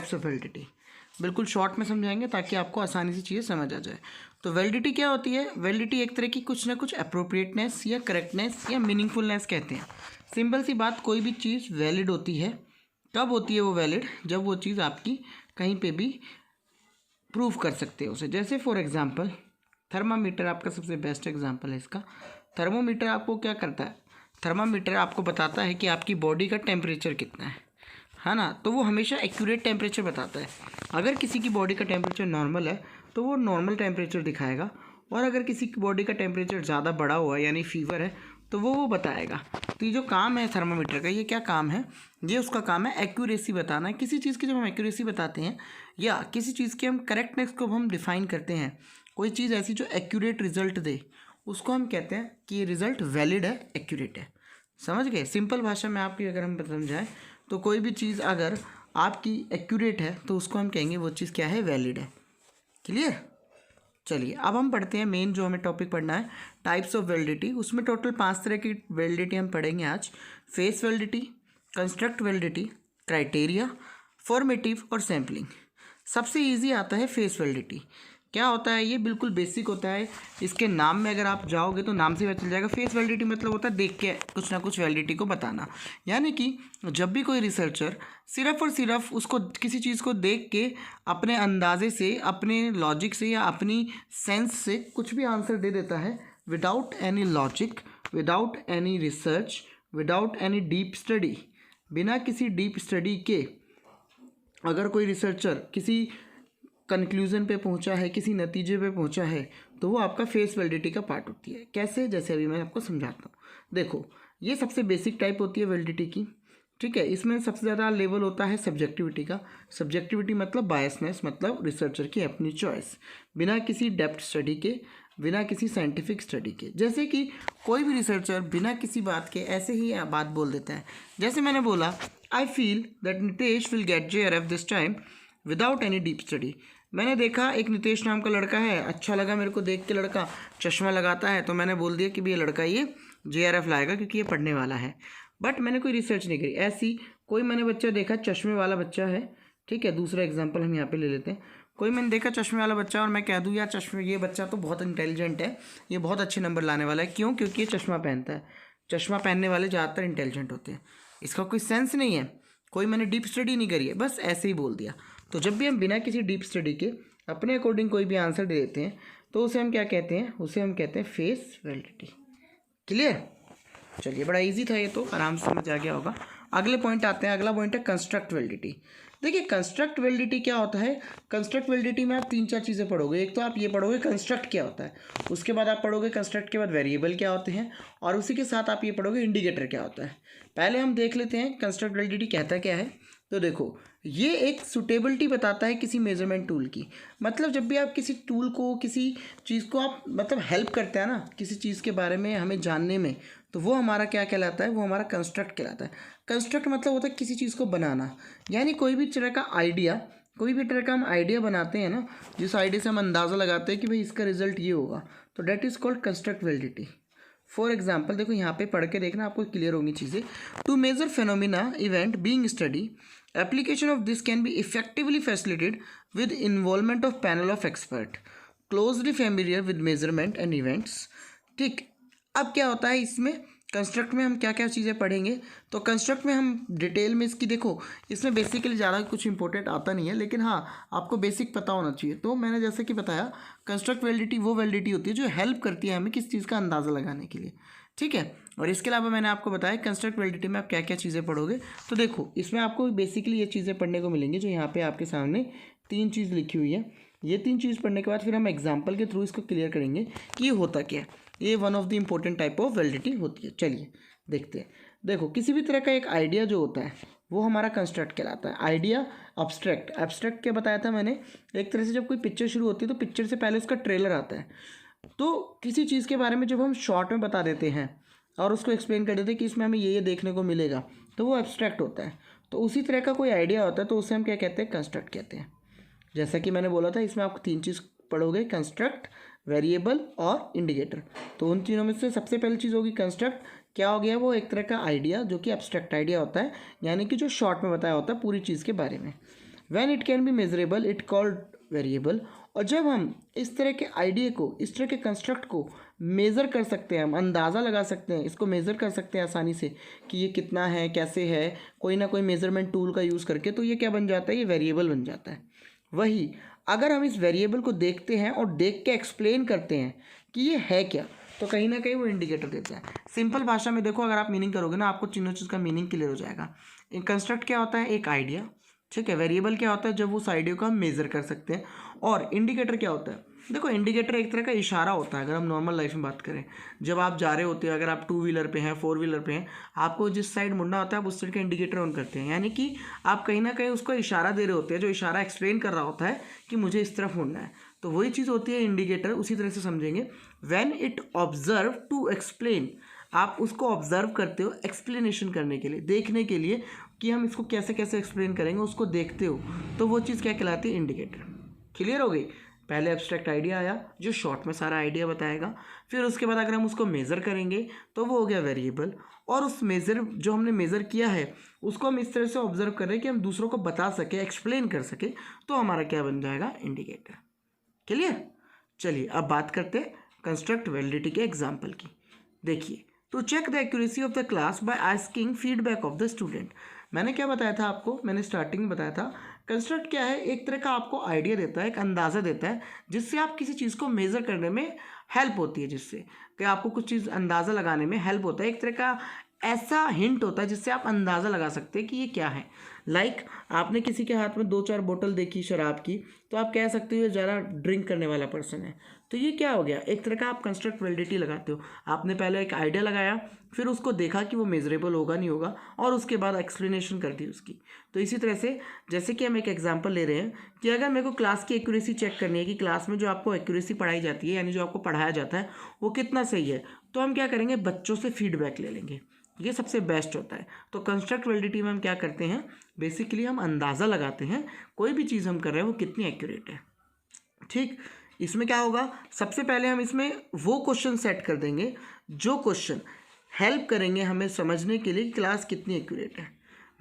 Types of validity. बिल्कुल short में समझाएंगे ताकि आपको आसानी से चीज़ें समझ आ जाए। तो वैलिडिटी क्या होती है? वैलिडिटी एक तरह की कुछ ना कुछ अप्रोप्रिएटनेस या करेक्टनेस या मीनिंगफुलनेस कहते हैं। सिंपल सी बात, कोई भी चीज़ वैलिड होती है। कब होती है वो वैलिड? जब वो चीज़ आपकी कहीं पे भी प्रूव कर सकते हो उसे। जैसे फॉर एग्जांपल थर्मामीटर आपका सबसे बेस्ट एग्जांपल है इसका। थर्मोमीटर आपको क्या करता है? थर्मामीटर आपको बताता है कि आपकी बॉडी का टेम्परेचर कितना है ना। तो वो हमेशा एक्यूरेट टेम्परेचर बताता है। अगर किसी की बॉडी का टेम्परेचर नॉर्मल है तो वो नॉर्मल टेम्परेचर दिखाएगा, और अगर किसी की बॉडी का टेम्परेचर ज़्यादा बढ़ा हुआ है यानी फीवर है तो वो बताएगा। तो ये जो काम है थर्मामीटर का, ये क्या काम है? ये उसका काम है एक्यूरेसी बताना है। किसी चीज़ की जब हम एक्यूरेसी बताते हैं या किसी चीज़ के हम करेक्टनेस को हम डिफाइन करते हैं, कोई चीज़ ऐसी जो एक्यूरेट रिजल्ट दे, उसको हम कहते हैं कि ये रिजल्ट वैलिड है, एक्यूरेट है। समझ गए? सिंपल भाषा में आपकी अगर हम समझाएं तो कोई भी चीज़ अगर आपकी एक्यूरेट है तो उसको हम कहेंगे वो चीज़ क्या है? वैलिड है। क्लियर? चलिए अब हम पढ़ते हैं मेन जो हमें टॉपिक पढ़ना है, टाइप्स ऑफ वैलिडिटी। उसमें टोटल 5 तरह की वैलिडिटी हम पढ़ेंगे आज। Face validity, construct validity, criteria, formative और सैम्पलिंग। सबसे इजी आता है फेस वैलिडिटी। क्या होता है ये? बिल्कुल बेसिक होता है। इसके नाम में अगर आप जाओगे तो नाम से पता चल जाएगा। फेस वैलिडिटी मतलब होता है देख के कुछ ना कुछ वैलिडिटी को बताना। यानी कि जब भी कोई रिसर्चर सिर्फ और सिर्फ उसको किसी चीज़ को देख के अपने अंदाजे से, अपने लॉजिक से या अपनी सेंस से कुछ भी आंसर दे देता है, without any logic, without any research, without any deep study, बिना किसी डीप स्टडी के अगर कोई रिसर्चर किसी कंक्लूजन पे पहुंचा है, किसी नतीजे पे पहुंचा है, तो वो आपका फेस वैलिडिटी का पार्ट होती है। कैसे? जैसे अभी मैं आपको समझाता हूँ। देखो, ये सबसे बेसिक टाइप होती है वैलिडिटी की। ठीक है, इसमें सबसे ज़्यादा लेवल होता है सब्जेक्टिविटी का। सब्जेक्टिविटी मतलब बायसनेस, मतलब रिसर्चर की अपनी चॉइस, बिना किसी डेप्थ स्टडी के, बिना किसी साइंटिफिक स्टडी के। जैसे कि कोई भी रिसर्चर बिना किसी बात के ऐसे ही बात बोल देता है। जैसे मैंने बोला, I feel that Nitesh will get JRF this time without any deep study. मैंने देखा एक नितेश नाम का लड़का है, अच्छा लगा मेरे को देख के, लड़का चश्मा लगाता है, तो मैंने बोल दिया कि भाई ये लड़का ये JRF लाएगा क्योंकि ये पढ़ने वाला है। बट मैंने कोई रिसर्च नहीं करी। ऐसी कोई मैंने बच्चा देखा, चश्मे वाला बच्चा है, ठीक है, दूसरा एग्जांपल हम यहाँ पे ले लेते हैं। कोई मैंने देखा चश्मे वाला बच्चा और मैं कह दूँ यार चश्मे, ये बच्चा तो बहुत इंटेलिजेंट है, ये बहुत अच्छे नंबर लाने वाला है। क्यों? क्योंकि ये चश्मा पहनता है। चश्मा पहनने वाले ज़्यादातर इंटेलिजेंट होते हैं। इसका कोई सेंस नहीं है, कोई मैंने डीप स्टडी नहीं करी है, बस ऐसे ही बोल दिया। तो जब भी हम बिना किसी डीप स्टडी के अपने अकॉर्डिंग कोई भी आंसर दे देते हैं तो उसे हम क्या कहते हैं? उसे हम कहते हैं फेस वैलिडिटी। क्लियर? चलिए, बड़ा इजी था ये, तो आराम से समझ आ गया होगा। अगले पॉइंट आते हैं। अगला पॉइंट है कंस्ट्रक्ट वैलिडिटी। देखिए, कंस्ट्रक्ट वैलिडिटी क्या होता है? कंस्ट्रक्ट वैलिडिटी में आप 3-4 चीज़ें पढ़ोगे। एक तो आप ये पढ़ोगे कंस्ट्रक्ट क्या होता है, उसके बाद आप पढ़ोगे कंस्ट्रक्ट के बाद वेरिएबल क्या होते हैं, और उसी के साथ आप ये पढ़ोगे इंडिकेटर क्या होता है। पहले हम देख लेते हैं कंस्ट्रक्ट वैलिडिटी कहता क्या है। तो देखो, ये एक सुटेबिलिटी बताता है किसी मेजरमेंट टूल की। मतलब जब भी आप किसी टूल को, किसी चीज़ को आप मतलब हेल्प करते हैं ना किसी चीज़ के बारे में हमें जानने में, तो वो हमारा क्या कहलाता है? वो हमारा कंस्ट्रक्ट कहलाता है। कंस्ट्रक्ट मतलब होता है किसी चीज़ को बनाना, यानी कोई भी तरह का आइडिया, कोई भी तरह का हम आइडिया बनाते हैं ना, जिस आइडिया से हम अंदाज़ा लगाते हैं कि भाई इसका रिजल्ट ये होगा, तो that is called construct validity. For example देखो, यहाँ पे पढ़ के देखना, आपको क्लियर होंगी चीज़ें। To measure phenomena event being study, application of this can be effectively facilitated with involvement of panel of expert closely familiar with measurement and events. ठीक, अब क्या होता है इसमें कंस्ट्रक्ट में हम क्या क्या चीज़ें पढ़ेंगे? तो कंस्ट्रक्ट में हम डिटेल में इसकी, देखो इसमें बेसिकली ज़्यादा कुछ इंपॉर्टेंट आता नहीं है, लेकिन हाँ आपको बेसिक पता होना चाहिए। तो मैंने जैसे कि बताया, कंस्ट्रक्ट वैलिडिटी वो वैलिडिटी होती है जो हेल्प करती है हमें किस चीज़ का अंदाज़ा लगाने के लिए। ठीक है, और इसके अलावा मैंने आपको बताया कंस्ट्रक्ट वैलिडिटी में आप क्या क्या चीज़ें पढ़ोगे। तो देखो, इसमें आपको बेसिकली ये चीज़ें पढ़ने को मिलेंगी जो यहाँ पे आपके सामने 3 चीज़ लिखी हुई है। ये 3 चीज़ पढ़ने के बाद फिर हम एग्जाम्पल के थ्रू इसको क्लियर करेंगे कि ये होता क्या है। ये one of the important type of validity होती है। चलिए देखते हैं। देखो, किसी भी तरह का एक आइडिया जो होता है वो हमारा कंस्ट्रक्ट कहलाता है। Idea, abstract. एब्स्ट्रैक्ट क्या बताया था मैंने? एक तरह से जब कोई पिक्चर शुरू होती है तो पिक्चर से पहले उसका ट्रेलर आता है। तो किसी चीज़ के बारे में जब हम शॉर्ट में बता देते हैं और उसको एक्सप्लेन कर देते हैं कि इसमें हमें ये देखने को मिलेगा, तो वो एब्स्ट्रैक्ट होता है। तो उसी तरह का कोई आइडिया होता है तो उसे हम क्या कहते हैं? कंस्ट्रक्ट कहते हैं। जैसा कि मैंने बोला था, इसमें आप 3 चीज़ पढ़ोगे, कंस्ट्रक्ट, वेरिएबल और इंडिकेटर। तो उन तीनों में से सबसे पहली चीज़ होगी कंस्ट्रक्ट। क्या हो गया? वो एक तरह का आइडिया जो कि एब्स्ट्रैक्ट आइडिया होता है, यानी कि जो शॉर्ट में बताया होता है पूरी चीज़ के बारे में। When it can be measurable it called variable. और जब हम इस तरह के आइडिया को, इस तरह के कंस्ट्रक्ट को मेज़र कर सकते हैं, हम अंदाज़ा लगा सकते हैं, इसको मेज़र कर सकते हैं आसानी से कि ये कितना है, कैसे है, कोई ना कोई मेज़रमेंट टूल का यूज़ करके, तो ये क्या बन जाता है, ये वेरिएबल बन जाता है। वही अगर हम इस वेरिएबल को देखते हैं और देख के एक्सप्लेन करते हैं कि ये है क्या, तो कहीं ना कहीं वो इंडिकेटर देता है। सिंपल भाषा में देखो, अगर आप मीनिंग करोगे ना, आपको तीनों चीज़ का मीनिंग क्लियर हो जाएगा। कंस्ट्रक्ट क्या होता है, एक आइडिया, ठीक है। वेरिएबल क्या होता है, जब उस आइडिया को हम मेज़र कर सकते हैं। और इंडिकेटर क्या होता है, देखो इंडिकेटर एक तरह का इशारा होता है। अगर हम नॉर्मल लाइफ में बात करें, जब आप जा रहे होते हो, अगर आप 2 व्हीलर पे हैं, 4 व्हीलर पे हैं, आपको जिस साइड मुड़ना होता है आप उस साइड का इंडिकेटर ऑन करते हैं, यानी कि आप कहीं ना कहीं उसको इशारा दे रहे होते हैं, जो इशारा एक्सप्लेन कर रहा होता है कि मुझे इस तरफ मुड़ना है। तो वही चीज़ होती है इंडिकेटर। उसी तरह से समझेंगे, when it observe to explain, आप उसको ऑब्जर्व करते हो एक्सप्लेनेशन करने के लिए, देखने के लिए कि हम इसको कैसे कैसे एक्सप्लेन करेंगे, उसको देखते हो, तो वो चीज़ क्या कहलाती है, इंडिकेटर। क्लियर हो गई। पहले एब्स्ट्रैक्ट आइडिया आया जो शॉर्ट में सारा आइडिया बताएगा, फिर उसके बाद अगर हम उसको मेज़र करेंगे तो वो हो गया वेरिएबल। और उस मेज़र, जो हमने मेज़र किया है, उसको हम इस तरह से ऑब्जर्व करें कि हम दूसरों को बता सके, एक्सप्लेन कर सके, तो हमारा क्या बन जाएगा, इंडिकेटर। क्लियर। चलिए अब बात करते हैं कंस्ट्रक्ट वैलिडिटी के एग्जाम्पल की। देखिए, to check the accuracy of the class by asking feedback of the student. मैंने क्या बताया था आपको, मैंने स्टार्टिंग में बताया था, कंस्ट्रक्ट क्या है, एक तरह का आपको आइडिया देता है, एक अंदाज़ा देता है, जिससे आप किसी चीज़ को मेज़र करने में हेल्प होती है, जिससे कि आपको कुछ चीज़ अंदाज़ा लगाने में हेल्प होता है। एक तरह का ऐसा हिंट होता है जिससे आप अंदाज़ा लगा सकते हैं कि ये क्या है। लाइक आपने किसी के हाथ में 2-4 बोतल देखी शराब की, तो आप कह सकते हो ये ज़्यादा ड्रिंक करने वाला पर्सन है। तो ये क्या हो गया, एक तरह का आप कंस्ट्रक्ट वैलिडिटी लगाते हो। आपने पहले एक आइडिया लगाया, फिर उसको देखा कि वो मेजरेबल होगा नहीं होगा, और उसके बाद एक्सप्लेनेशन कर दी उसकी। तो इसी तरह से, जैसे कि हम एक एग्जांपल ले रहे हैं कि अगर मेरे को क्लास की एक्यूरेसी चेक करनी है कि क्लास में जो आपको एक्यूरेसी पढ़ाई जाती है, यानी जो आपको पढ़ाया जाता है, वो कितना सही है, तो हम क्या करेंगे, बच्चों से फीडबैक ले लेंगे। ये सबसे बेस्ट होता है। तो कंस्ट्रक्ट वैलिडिटी में हम क्या करते हैं, बेसिकली हम अंदाज़ा लगाते हैं कोई भी चीज़ हम कर रहे हैं वो कितनी एक्यूरेट है। ठीक, इसमें क्या होगा, सबसे पहले हम इसमें वो क्वेश्चन सेट कर देंगे जो क्वेश्चन हेल्प करेंगे हमें समझने के लिए कि क्लास कितनी एक्यूरेट है।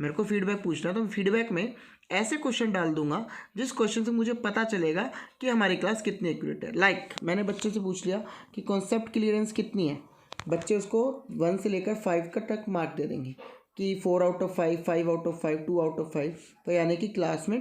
मेरे को फीडबैक पूछना है, तो फीडबैक में ऐसे क्वेश्चन डाल दूंगा जिस क्वेश्चन से मुझे पता चलेगा कि हमारी क्लास कितनी एक्यूरेट है। लाइक मैंने बच्चे से पूछ लिया कि कॉन्सेप्ट क्लियरेंस कितनी है, बच्चे उसको 1 से लेकर 5 का तक मार्क दे देंगे कि 4 out of 5, 5 out of 5, 2 out of 5, तो यानी कि क्लास में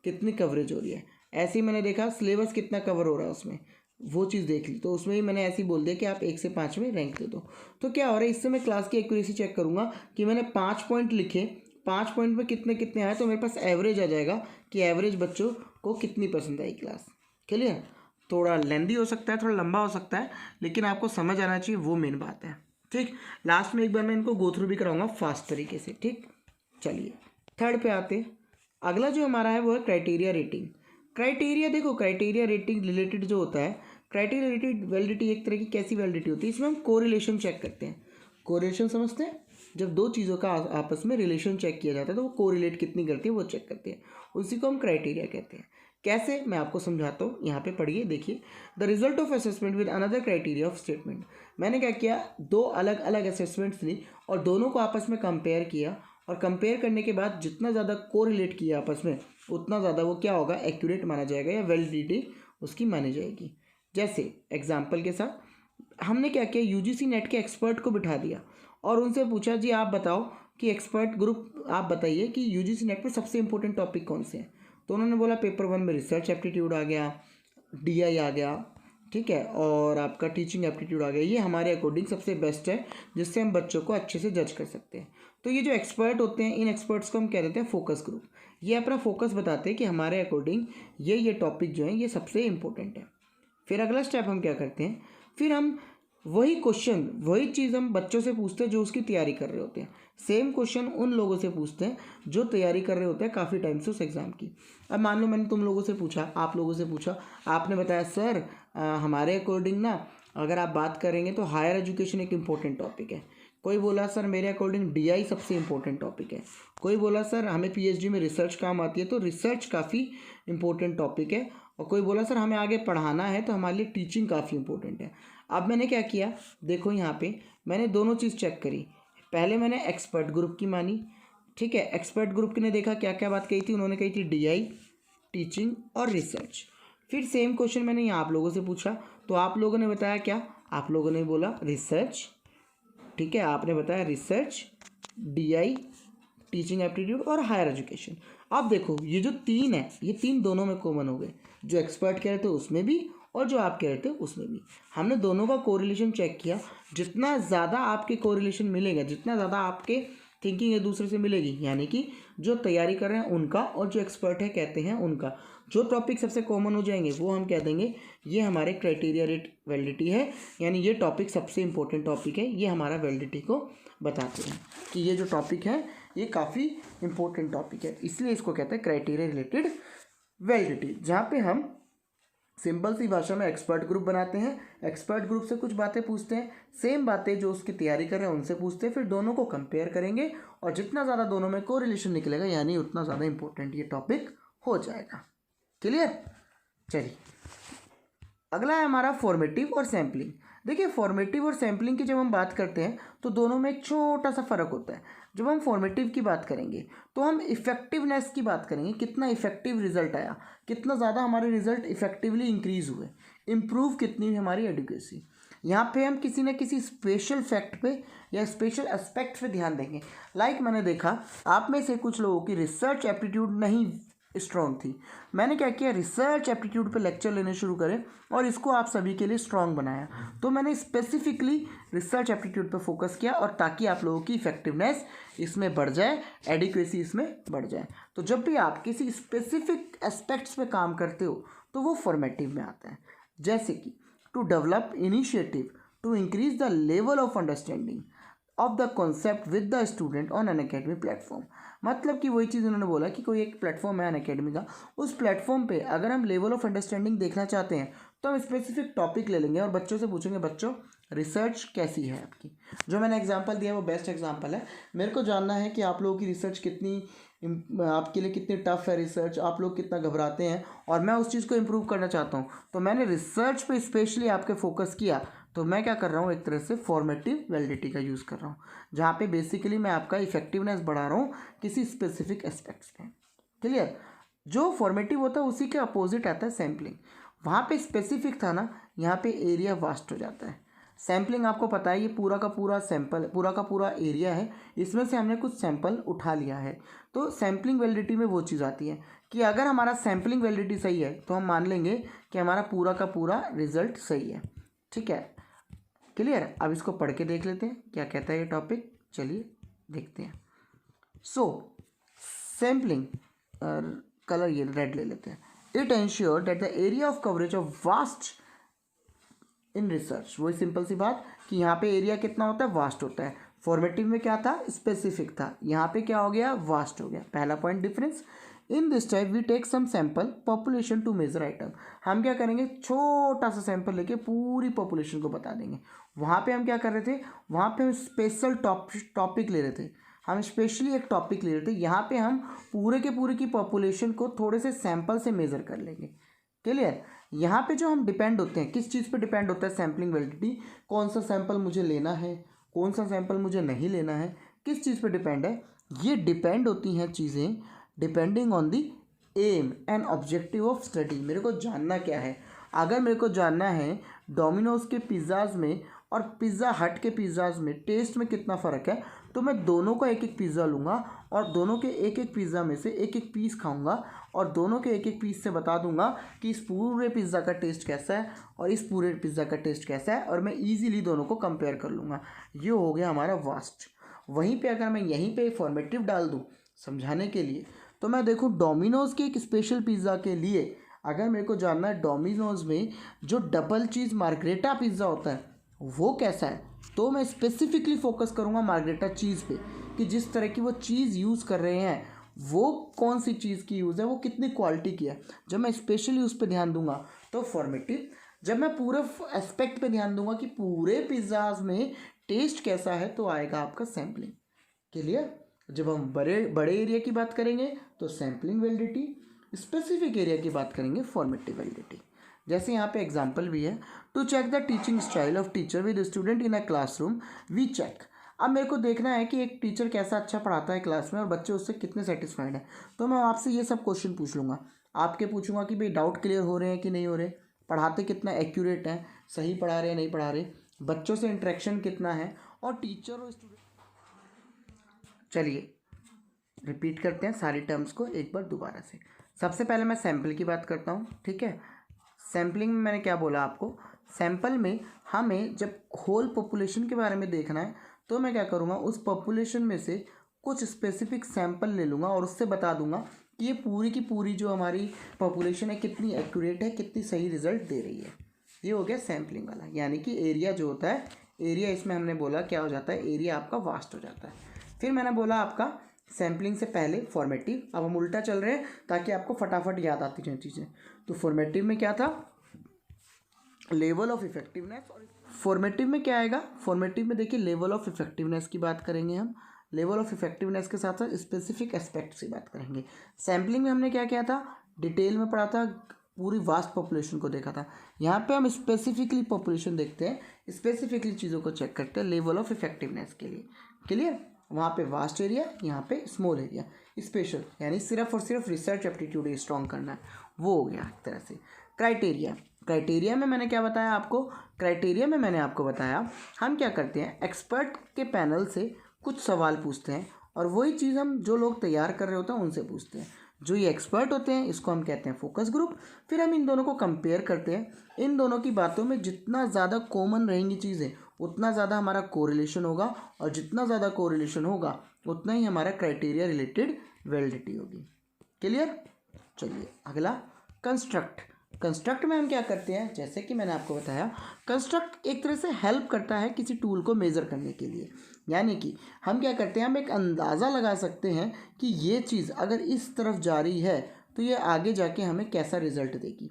कितनी कवरेज हो रही है। ऐसे ही मैंने देखा सिलेबस कितना कवर हो रहा है उसमें, वो चीज़ देख ली, तो उसमें ही मैंने ऐसे ही बोल दिया कि आप 1 से 5 में रैंक दे दो। तो क्या हो रहा है, इससे मैं क्लास की एक्यूरेसी चेक करूँगा कि मैंने 5 पॉइंट लिखे, 5 पॉइंट में कितने कितने आए, तो मेरे पास एवरेज आ जाएगा कि एवरेज बच्चों को कितनी पसंद आई क्लास। क्लियर। थोड़ा लेंदी हो सकता है, थोड़ा लंबा हो सकता है, लेकिन आपको समझ आना चाहिए, वो मेन बात है। ठीक, लास्ट में एक बार मैं इनको गो थ्रू भी कराऊंगा फास्ट तरीके से। ठीक, चलिए थर्ड पे आते हैं। अगला जो हमारा है वो है क्राइटेरिया रेटिंग। क्राइटेरिया, देखो क्राइटेरिया रेटिंग रिलेटेड जो होता है, क्राइटेरिया रेटेड वैलिडिटी एक तरह की कैसी वैलिडिटी होती है, इसमें हम कोरिलेशन चेक करते हैं। कोरिलेशन समझते हैं, जब दो चीज़ों का आपस में रिलेशन चेक किया जाता है तो वो कोरिलेट कितनी करती है वो चेक करते हैं, उसी को हम क्राइटेरिया कहते हैं। कैसे, मैं आपको समझाता हूँ, यहाँ पे पढ़िए, देखिए। The result of assessment with another criteria of statement. मैंने क्या किया, 2 अलग अलग असेसमेंट्स ली और दोनों को आपस में कंपेयर किया, और कंपेयर करने के बाद जितना ज़्यादा कोरिलेट किया आपस में, उतना ज़्यादा वो क्या होगा, एक्यूरेट माना जाएगा या वैलिडिटी उसकी मानी जाएगी। जैसे एग्जाम्पल के साथ हमने क्या किया, यूजीसी नेट के एक्सपर्ट को बिठा दिया और उनसे पूछा, जी आप बताओ कि एक्सपर्ट ग्रुप आप बताइए कि यूजीसी नेट पर सबसे इंपॉर्टेंट टॉपिक कौन से हैं। तो उन्होंने बोला पेपर 1 में रिसर्च एप्टीट्यूड आ गया, डीआई आ गया, ठीक है, और आपका टीचिंग एप्टीट्यूड आ गया। ये हमारे अकॉर्डिंग सबसे बेस्ट है, जिससे हम बच्चों को अच्छे से जज कर सकते हैं। तो ये जो एक्सपर्ट होते हैं, इन एक्सपर्ट्स को हम कह देते हैं फोकस ग्रुप। ये अपना फोकस बताते हैं कि हमारे अकॉर्डिंग ये टॉपिक जो है ये सबसे इंपॉर्टेंट है। फिर अगला स्टेप हम क्या करते हैं, फिर हम वही क्वेश्चन, वही चीज़ हम बच्चों से पूछते हैं जो उसकी तैयारी कर रहे होते हैं। सेम क्वेश्चन उन लोगों से पूछते हैं जो तैयारी कर रहे होते हैं काफ़ी टाइम से उस एग्ज़ाम की। अब मान लो मैंने तुम लोगों से पूछा, आप लोगों से पूछा, आपने बताया सर हमारे अकॉर्डिंग ना अगर आप बात करेंगे तो हायर एजुकेशन एक इम्पोर्टेंट टॉपिक है। कोई बोला सर मेरे अकॉर्डिंग डीआई सबसे इम्पोर्टेंट टॉपिक है। कोई बोला सर हमें पीएचडी में रिसर्च काम आती है, तो रिसर्च काफ़ी इम्पोर्टेंट टॉपिक है। और कोई बोला सर हमें आगे पढ़ाना है तो हमारे लिए टीचिंग काफ़ी इंपॉर्टेंट है। अब मैंने क्या किया, देखो यहाँ पे मैंने दोनों चीज़ चेक करी। पहले मैंने एक्सपर्ट ग्रुप की मानी, ठीक है। एक्सपर्ट ग्रुप ने देखा क्या क्या बात कही थी, उन्होंने कही थी DI, टीचिंग और रिसर्च। फिर सेम क्वेश्चन मैंने यहाँ आप लोगों से पूछा, तो आप लोगों ने बताया क्या, आप लोगों ने बोला रिसर्च, ठीक है, आपने बताया रिसर्च, DI, टीचिंग एप्टीट्यूड और हायर एजुकेशन। अब देखो ये जो तीन है, ये तीन दोनों में कॉमन हो गए, जो एक्सपर्ट कह रहे थे उसमें भी और जो आप कह रहे थे उसमें भी। हमने दोनों का कोरिलेशन चेक किया, जितना ज़्यादा आपके कोरिलेशन मिलेगा, जितना ज़्यादा आपके थिंकिंग एक दूसरे से मिलेगी, यानी कि जो तैयारी कर रहे हैं उनका और जो एक्सपर्ट है कहते हैं उनका, जो टॉपिक सबसे कॉमन हो जाएंगे वो हम कह देंगे ये हमारे क्राइटेरिया रेट वैलिडिटी है, यानी ये टॉपिक सबसे इंपॉर्टेंट टॉपिक है, ये हमारा वैलिडिटी को बताते हैं कि ये जो टॉपिक है ये काफ़ी इंपॉर्टेंट टॉपिक है, इसलिए इसको कहते हैं क्राइटेरिया रिलेटेड वैलिडिटी। जहाँ पे हम सिंपल सी भाषा में एक्सपर्ट ग्रुप बनाते हैं, एक्सपर्ट ग्रुप से कुछ बातें पूछते हैं, सेम बातें जो उसकी तैयारी कर रहे हैं उनसे पूछते हैं, फिर दोनों को कंपेयर करेंगे और जितना ज़्यादा दोनों में कोरिलेशन निकलेगा यानी उतना ज़्यादा इंपॉर्टेंट ये टॉपिक हो जाएगा। क्लियर? चलिए अगला है हमारा फॉर्मेटिव और सैम्पलिंग। देखिए फॉर्मेटिव और सैम्पलिंग की जब हम बात करते हैं तो दोनों में एक छोटा सा फ़र्क होता है। जब हम फॉर्मेटिव की बात करेंगे तो हम इफ़ेक्टिवनेस की बात करेंगे, कितना इफेक्टिव रिजल्ट आया, कितना ज़्यादा हमारे रिजल्ट इफेक्टिवली इंक्रीज़ हुए, इम्प्रूव कितनी हुई हमारी एडुकेसी। यहाँ पे हम किसी न किसी स्पेशल फैक्ट पे या स्पेशल एस्पेक्ट पे ध्यान देंगे। लाइक मैंने देखा आप में से कुछ लोगों की रिसर्च एप्टीट्यूड नहीं स्ट्रॉन्ग थी, मैंने क्या किया, रिसर्च एप्टीट्यूड पे लेक्चर लेने शुरू करे और इसको आप सभी के लिए स्ट्रॉन्ग बनाया। तो मैंने स्पेसिफिकली रिसर्च एप्टीट्यूड पे फोकस किया और ताकि आप लोगों की इफेक्टिवनेस इसमें बढ़ जाए, एडिक्वेसी इसमें बढ़ जाए। तो जब भी आप किसी स्पेसिफिक एस्पेक्ट्स पे काम करते हो तो वो फॉर्मेटिव में आता है। जैसे कि to develop initiative to increase the level of understanding of the concept with the student on an academy platform. मतलब कि वही चीज़ उन्होंने बोला कि कोई एक प्लेटफॉर्म है अन अकेडमी का, उस प्लेटफॉर्म पे अगर हम लेवल ऑफ अंडरस्टैंडिंग देखना चाहते हैं तो हम स्पेसिफिक टॉपिक ले लेंगे और बच्चों से पूछेंगे बच्चों रिसर्च कैसी है आपकी। जो मैंने एग्जांपल दिया वो बेस्ट एग्जांपल है। मेरे को जानना है कि आप लोगों की रिसर्च कितनी आपके लिए कितनी टफ है रिसर्च, आप लोग कितना घबराते हैं और मैं उस चीज़ को इम्प्रूव करना चाहता हूँ। तो मैंने रिसर्च पे स्पेशली आपके फोकस किया, तो मैं क्या कर रहा हूँ, एक तरह से फॉर्मेटिव वैलिडिटी का यूज़ कर रहा हूँ, जहाँ पे बेसिकली मैं आपका इफेक्टिवनेस बढ़ा रहा हूँ किसी स्पेसिफिक एस्पेक्ट्स पे। क्लियर? जो फॉर्मेटिव होता है उसी के अपोजिट आता है सैम्पलिंग। वहाँ पे स्पेसिफिक था ना, यहाँ पे एरिया वास्ट हो जाता है। सैम्पलिंग आपको पता है ये पूरा का पूरा सैंपल, पूरा का पूरा एरिया है, इसमें से हमने कुछ सैंपल उठा लिया है। तो सैम्पलिंग वैलिडिटी में वो चीज़ आती है कि अगर हमारा सैम्पलिंग वैलिडिटी सही है तो हम मान लेंगे कि हमारा पूरा का पूरा रिजल्ट सही है। ठीक है, क्लियर? अब इसको पढ़ के देख लेते हैं क्या कहता है ये टॉपिक। चलिए देखते हैं। सो सैम्पलिंग, कलर ये रेड ले लेते हैं। It ensure that the area of coverage of vast in research, वही सिंपल सी बात कि यहाँ पे एरिया कितना होता है, वास्ट होता है। फॉर्मेटिव में क्या था, स्पेसिफिक था, यहाँ पे क्या हो गया, वास्ट हो गया। पहला point difference. In this type we take some sample population to measure item. हम क्या करेंगे, छोटा सा सैंपल लेके पूरी पॉपुलेशन को बता देंगे। वहाँ पे हम क्या कर रहे थे, वहाँ पे हम स्पेशल टॉपिक ले रहे थे, हम स्पेशली एक टॉपिक ले रहे थे। यहाँ पे हम पूरे के पूरे की पॉपुलेशन को थोड़े से सैंपल से मेज़र कर लेंगे। क्लियर? यहाँ पे जो हम डिपेंड होते हैं, किस चीज़ पे डिपेंड होता है सैम्पलिंग वैलिडिटी, कौन सा सैंपल मुझे लेना है, कौन सा सैंपल मुझे नहीं लेना है, किस चीज़ पे डिपेंड है, ये डिपेंड होती हैं चीज़ें depending on the aim and objective of study. मेरे को जानना क्या है, अगर मेरे को जानना है डोमिनोज के पिज़्ज़ाज़ में और पिज़्ज़ा हट के पिज़्ज़ाज़ में टेस्ट में कितना फ़र्क है, तो मैं दोनों का एक एक पिज़्ज़ा लूँगा और दोनों के एक एक पिज़्ज़ा में से एक एक पीस खाऊंगा और दोनों के एक एक पीस से बता दूंगा कि इस पूरे पिज़्ज़ा का टेस्ट कैसा है और इस पूरे पिज़्ज़ा का टेस्ट कैसा है, और मैं ईजिली दोनों को कंपेयर कर लूँगा। ये हो गया हमारा वास्ट। वहीं पे अगर मैं यहीं पे फॉर्मेटिव डाल दूँ समझाने के लिए, तो मैं देखूँ डोमिनोज़ के एक स्पेशल पिज़्ज़ा के लिए अगर मेरे को जानना है डोमिनोज़ में जो डबल चीज़ मार्गरेटा पिज़्ज़ा होता है वो कैसा है, तो मैं स्पेसिफिकली फोकस करूँगा मार्गरेटा चीज़ पे कि जिस तरह की वो चीज़ यूज़ कर रहे हैं वो कौन सी चीज़ की यूज़ है, वो कितनी क्वालिटी की है। जब मैं स्पेशली उस पर ध्यान दूंगा तो फॉर्मेटिव। जब मैं पूरे एस्पेक्ट पे ध्यान दूंगा कि पूरे पिज़्ज़ाज में टेस्ट कैसा है, तो आएगा आपका सैम्पलिंग। क्लियर? जब हम बड़े एरिया की बात करेंगे तो सैम्पलिंग वैलिडिटी, स्पेसिफिक एरिया की बात करेंगे फॉर्मेटिव वैलिडिटी। जैसे यहाँ पे एग्जांपल भी है, to check the teaching style of teacher with student in a classroom we check. अब मेरे को देखना है कि एक टीचर कैसा अच्छा पढ़ाता है क्लास में और बच्चे उससे कितने सेटिस्फाइड हैं। तो मैं आपसे ये सब क्वेश्चन पूछ लूँगा, आपके पूछूंगा कि भाई डाउट क्लियर हो रहे हैं कि नहीं हो रहे, पढ़ाते कितना एक्यूरेट हैं, सही पढ़ा रहे हैं नहीं पढ़ा रहे, बच्चों से इंटरेक्शन कितना है, और टीचर और स्टूडेंट। चलिए रिपीट करते हैं सारी टर्म्स को एक बार दोबारा से। सबसे पहले मैं सैम्पल की बात करता हूँ, ठीक है। सैम्पलिंग में मैंने क्या बोला आपको, सैम्पल में हमें जब होल पॉपुलेशन के बारे में देखना है तो मैं क्या करूँगा, उस पॉपुलेशन में से कुछ स्पेसिफिक सैम्पल ले लूँगा और उससे बता दूँगा कि ये पूरी की पूरी जो हमारी पॉपुलेशन है कितनी एक्यूरेट है, कितनी सही रिजल्ट दे रही है। ये हो गया सैम्पलिंग वाला, यानी कि एरिया जो होता है, एरिया इसमें हमने बोला क्या हो जाता है, एरिया आपका वास्ट हो जाता है। फिर मैंने बोला आपका सैम्पलिंग से पहले फॉर्मेटिव, अब हम उल्टा चल रहे हैं ताकि आपको फटाफट याद आती जाए चीज़ें। तो फॉर्मेटिव में क्या था, लेवल ऑफ इफेक्टिवनेस, और फॉर्मेटिव में क्या आएगा, फॉर्मेटिव में देखिए लेवल ऑफ इफेक्टिवनेस की बात करेंगे हम, लेवल ऑफ इफेक्टिवनेस के साथ साथ स्पेसिफिक एस्पेक्ट्स की बात करेंगे। सैम्पलिंग में हमने क्या किया था, डिटेल में पढ़ा था, पूरी वास्ट पॉपुलेशन को देखा था। यहाँ पे हम स्पेसिफिकली पॉपुलेशन देखते हैं, स्पेसिफिकली चीज़ों को चेक करते हैं लेवल ऑफ इफेक्टिवनेस के लिए। क्लियर, वहाँ पे वास्ट एरिया, यहाँ पे स्मॉल एरिया। स्पेशल यानी सिर्फ और सिर्फ रिसर्च एप्टीट्यूड स्ट्रॉन्ग करना है, वो हो गया एक तरह से। क्राइटेरिया, क्राइटेरिया में मैंने क्या बताया आपको, क्राइटेरिया में मैंने आपको बताया हम क्या करते हैं, एक्सपर्ट के पैनल से कुछ सवाल पूछते हैं और वही चीज़ हम जो लोग तैयार कर रहे होते हैं उनसे पूछते हैं। जो ये एक्सपर्ट होते हैं इसको हम कहते हैं फोकस ग्रुप। फिर हम इन दोनों को कंपेयर करते हैं, इन दोनों की बातों में जितना ज़्यादा कॉमन रहेंगी चीज़ें उतना ज़्यादा हमारा कोरिलेशन होगा, और जितना ज़्यादा कोरिलेशन होगा उतना ही हमारा क्राइटेरिया रिलेटेड वैलिडिटी होगी। क्लियर, चलिए अगला कंस्ट्रक्ट। कंस्ट्रक्ट में हम क्या करते हैं, जैसे कि मैंने आपको बताया, कंस्ट्रक्ट एक तरह से हेल्प करता है किसी टूल को मेज़र करने के लिए। यानी कि हम क्या करते हैं, हम एक अंदाज़ा लगा सकते हैं कि ये चीज़ अगर इस तरफ जा रही है तो ये आगे जाके हमें कैसा रिजल्ट देगी।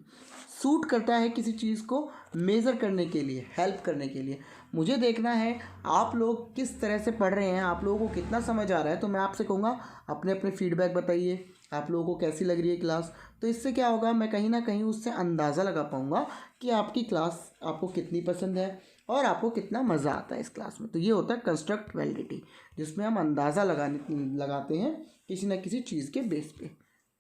सूट करता है किसी चीज़ को मेज़र करने के लिए, हेल्प करने के लिए। मुझे देखना है आप लोग किस तरह से पढ़ रहे हैं, आप लोगों को कितना समझ आ रहा है, तो मैं आपसे कहूँगा अपने अपने फीडबैक बताइए, आप लोगों को कैसी लग रही है क्लास। तो इससे क्या होगा, मैं कहीं ना कहीं उससे अंदाज़ा लगा पाऊँगा कि आपकी क्लास आपको कितनी पसंद है और आपको कितना मज़ा आता है इस क्लास में। तो ये होता है कंस्ट्रक्ट वैलिडिटी, जिसमें हम अंदाज़ा लगाते हैं किसी न किसी चीज़ के बेस पे।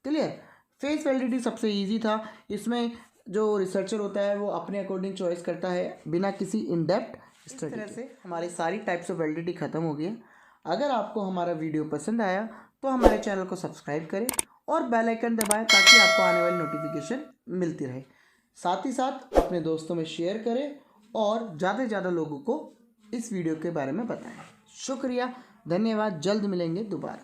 क्लियर, फेस वैलिडिटी सबसे ईजी था, इसमें जो रिसर्चर होता है वो अपने अकॉर्डिंग चॉइस करता है बिना किसी इन डेप्थ स्टडी। इस तरह से हमारी सारी टाइप्स ऑफ वैलिडिटी ख़त्म हो गई है। अगर आपको हमारा वीडियो पसंद आया तो हमारे चैनल को सब्सक्राइब करें और बेल आइकन दबाएं ताकि आपको आने वाली नोटिफिकेशन मिलती रहे। साथ ही साथ अपने दोस्तों में शेयर करें और ज़्यादा से ज़्यादा लोगों को इस वीडियो के बारे में बताएं। शुक्रिया, धन्यवाद, जल्द मिलेंगे दोबारा।